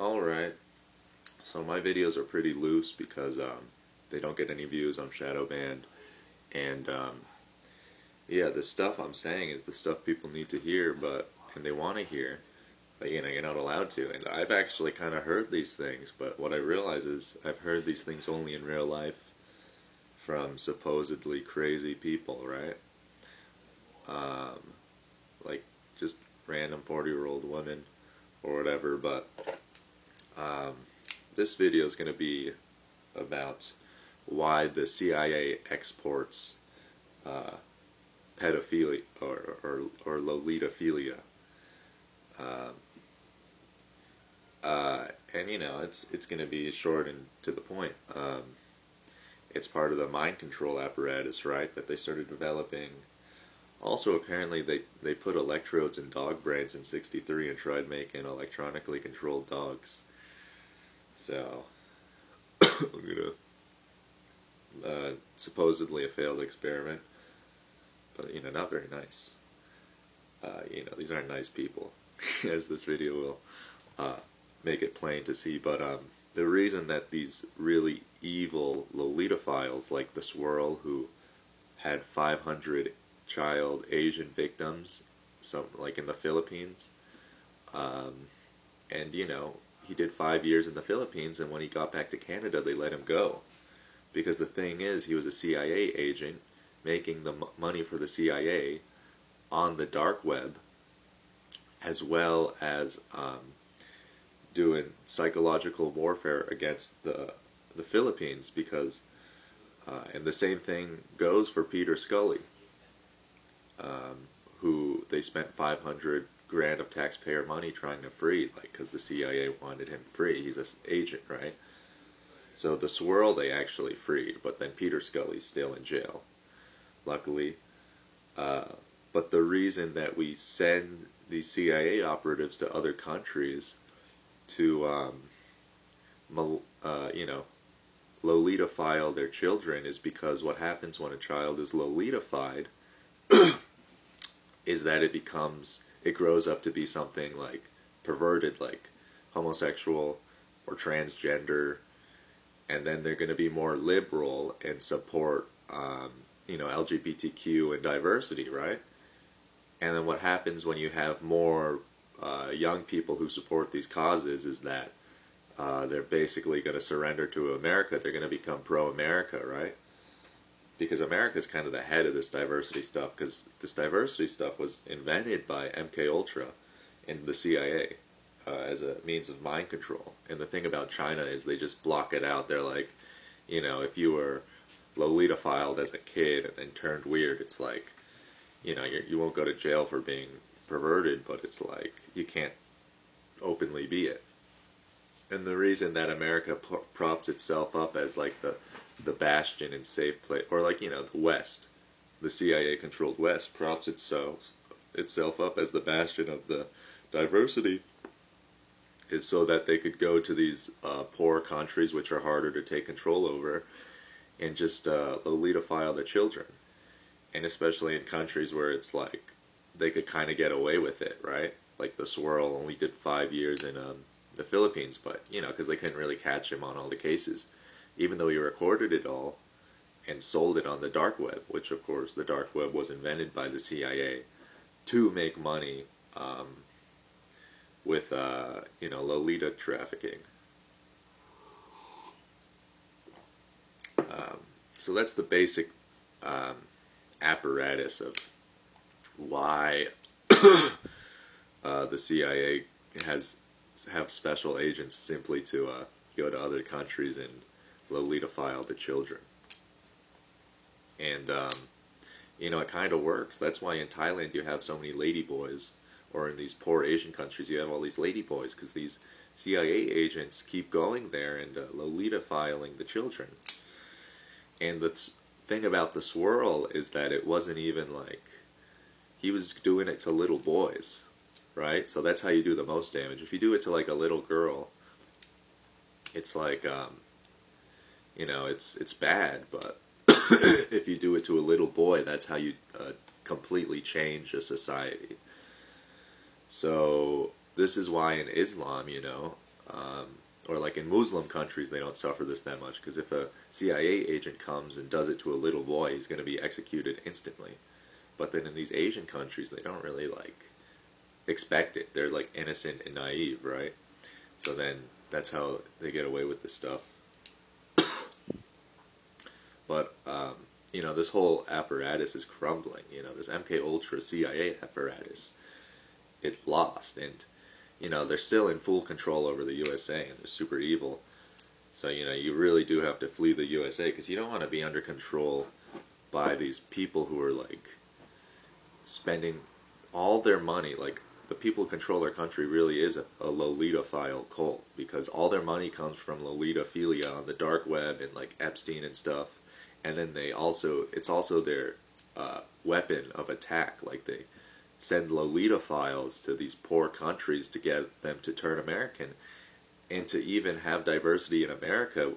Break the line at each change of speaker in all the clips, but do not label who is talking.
Alright, so my videos are pretty loose because they don't get any views. I'm shadow banned. And yeah, the stuff I'm saying is the stuff people need to hear, and they want to hear, but you're not allowed to. And I've actually kind of heard these things, but what I realize is I've heard these things only in real life from supposedly crazy people, right? Um, like just random 40-year-old women or whatever, but um, this video is going to be about why the CIA exports uh, pedophilia or lolitophilia. Um, and it's going to be short and to the point. It's part of the mind control apparatus, right? That they started developing. Also, apparently, they put electrodes in dog brains in '63 and tried making electronically controlled dogs. So, I'm gonna supposedly a failed experiment, but not very nice. These aren't nice people, as this video will make it plain to see. But the reason that these really evil lolitophiles, like the Swirl, who had 500 child Asian victims, some like in the Philippines, and he did 5 years in the Philippines, and when he got back to Canada, they let him go. Because the thing is, he was a CIA agent making the money for the CIA on the dark web, as well as doing psychological warfare against the Philippines. Because, and the same thing goes for Peter Scully, who they spent 500 grand of taxpayer money trying to free, because the CIA wanted him free. He's an agent, right? So the Swirl they actually freed, but then Peter Scully's still in jail, luckily. But the reason that we send these CIA operatives to other countries to, lolitophile their children is because what happens when a child is lolitofied is that it grows up to be something like perverted, like homosexual or transgender, and then they're going to be more liberal and support, LGBTQ and diversity, right? And then what happens when you have more young people who support these causes is that they're basically going to surrender to America. They're going to become pro-America, right? Because America's kind of the head of this diversity stuff, because this diversity stuff was invented by MKUltra and the CIA as a means of mind control. And the thing about China is they just block it out. They're like, if you were lolitophiled as a kid and then turned weird, it's like, you won't go to jail for being perverted, but it's like you can't openly be it. And the reason that America props itself up as like the bastion and safe place, or the West, the CIA-controlled West props itself up as the bastion of the diversity, is so that they could go to these poor countries which are harder to take control over and just lolitophile the children. And especially in countries where it's like they could kind of get away with it, right? Like the Swirl only did 5 years in the Philippines, but because they couldn't really catch him on all the cases, even though he recorded it all and sold it on the dark web, which of course the dark web was invented by the CIA to make money with Lolita trafficking. So that's the basic apparatus of why the CIA have special agents simply to go to other countries and lolitophile the children. And it kind of works. That's why in Thailand you have so many ladyboys, or in these poor Asian countries you have all these ladyboys, because these CIA agents keep going there and lolitophiling the children. And the thing about the Swirl is that it wasn't even like he was doing it to little boys, right? So that's how you do the most damage. If you do it to like a little girl, it's like it's bad, but if you do it to a little boy, that's how you completely change a society. So this is why in Islam, Um, or like in Muslim countries, they don't suffer this that much, because if a CIA agent comes and does it to a little boy, he's going to be executed instantly. But then in these Asian countries, they don't really like expect it. They're like innocent and naive, right? So then that's how they get away with this stuff. But this whole apparatus is crumbling. This MKUltra CIA apparatus, it lost, and they're still in full control over the USA, and they're super evil. So you really do have to flee the USA, because you don't want to be under control by these people who are like spending all their money. Like, the people who control their country really is a Lolita-phile cult, because all their money comes from Lolita-philia on the dark web and like Epstein and stuff. And then it's also their weapon of attack. Like, they send Lolita-philes to these poor countries to get them to turn American, and to even have diversity in America.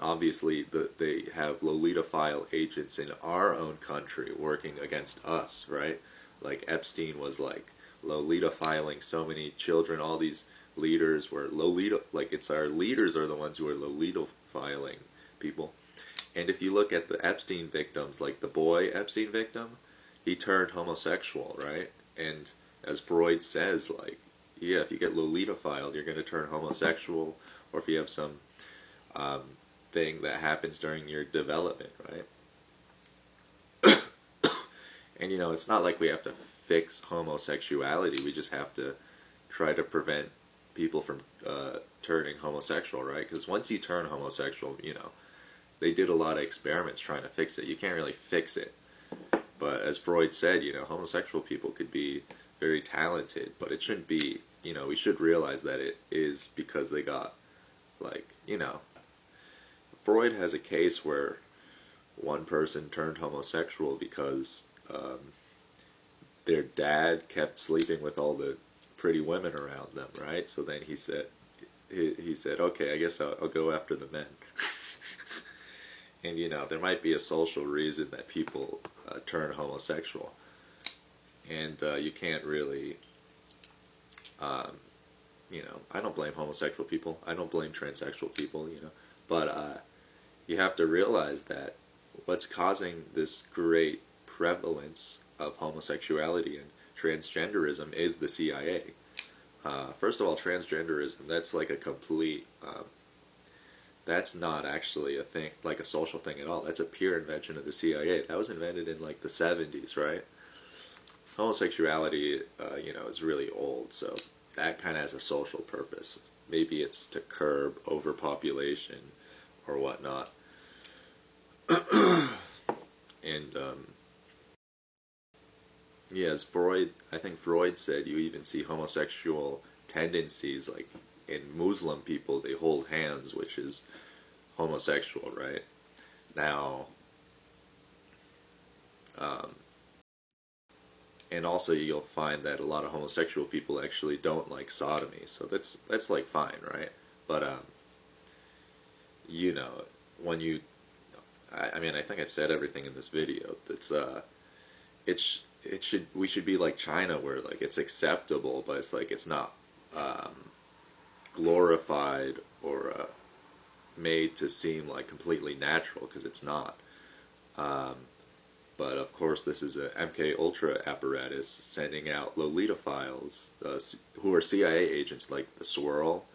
Obviously, they have Lolita-phile agents in our own country working against us, right? Like, Epstein was like Lolita-philing so many children. All these leaders were Lolita, like, it's our leaders are the ones who are Lolita-philing people. And if you look at the Epstein victims, like the boy Epstein victim, he turned homosexual, right? And as Freud says, like, yeah, if you get Lolita-philed, you're going to turn homosexual, or if you have some thing that happens during your development, right? And it's not like we have to fix homosexuality. We just have to try to prevent people from turning homosexual, right? Because once you turn homosexual, they did a lot of experiments trying to fix it. You can't really fix it. But as Freud said, homosexual people could be very talented, but it shouldn't be, we should realize that it is because they got, like, Freud has a case where one person turned homosexual because their dad kept sleeping with all the pretty women around them, right? So then he said, okay, I guess I'll go after the men. And there might be a social reason that people turn homosexual, and you can't really, I don't blame homosexual people. I don't blame transsexual people, but you have to realize that what's causing this great prevalence of homosexuality and transgenderism is the CIA. First of all, transgenderism, that's like a complete, that's not actually a thing, like a social thing at all. That's a pure invention of the CIA. That was invented in like the 70s, right? Homosexuality, is really old, so that kind of has a social purpose. Maybe it's to curb overpopulation or whatnot. And, as I think Freud said, you even see homosexual tendencies, like in Muslim people, they hold hands, which is homosexual, right? Now, and also you'll find that a lot of homosexual people actually don't like sodomy, so that's like fine, right? But when you, I mean, I think I've said everything in this video. We should be like China, where like it's acceptable, but it's like it's not glorified or made to seem like completely natural, because it's not. But of course, this is a MKUltra apparatus sending out Lolita-philes, who are CIA agents, like the Swirl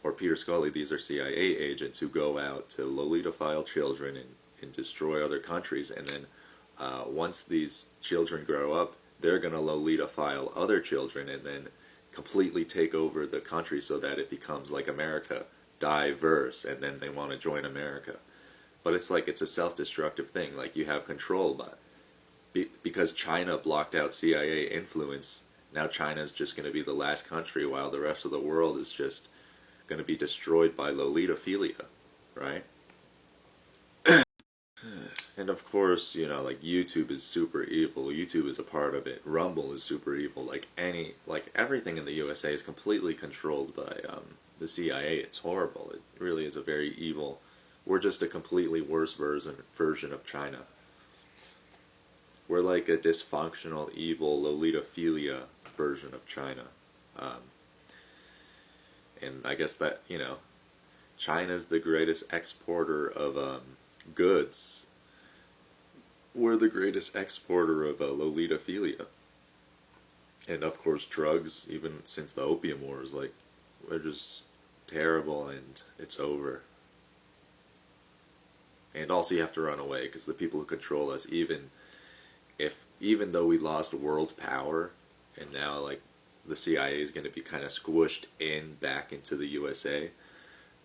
or Peter Scully. These are CIA agents who go out to Lolita-phile children and destroy other countries, and then once these children grow up, they're going to Lolita-phile other children and then completely take over the country so that it becomes like America, diverse, and then they want to join America. But it's like it's a self-destructive thing. Like, you have control, but because China blocked out CIA influence, now China's just going to be the last country, while the rest of the world is just going to be destroyed by Lolita-philia, right? And of course, like YouTube is super evil. YouTube is a part of it. Rumble is super evil. Like everything in the USA is completely controlled by the CIA. It's horrible. It really is a very evil. We're just a completely worse version of China. We're like a dysfunctional, evil Lolita-philia version of China. And I guess that, China's the greatest exporter of goods. We're the greatest exporter of lolitophilia. And of course, drugs, even since the Opium Wars, like, we're just terrible and it's over. And also you have to run away because the people who control us, even though we lost world power and now like the CIA is going to be kind of squished back into the USA,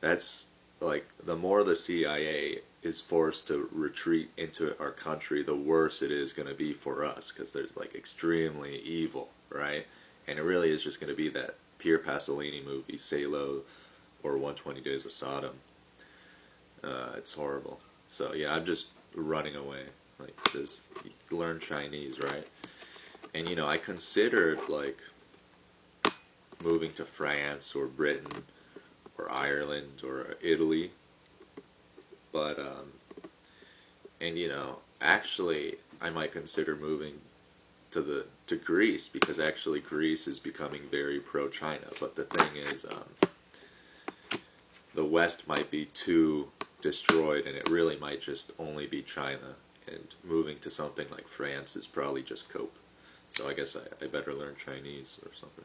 that's like the more the CIA is forced to retreat into our country, the worse it is going to be for us because there's like extremely evil, right? And it really is just going to be that Pier Pasolini movie, Salo or 120 Days of Sodom. It's horrible. So yeah, I'm just running away. Like, just learn Chinese, right? And I considered like moving to France or Britain or Ireland or Italy, but actually I might consider moving to Greece because actually Greece is becoming very pro-China. But the thing is, the West might be too destroyed, and it really might just only be China. And moving to something like France is probably just cope. So I guess I better learn Chinese or something.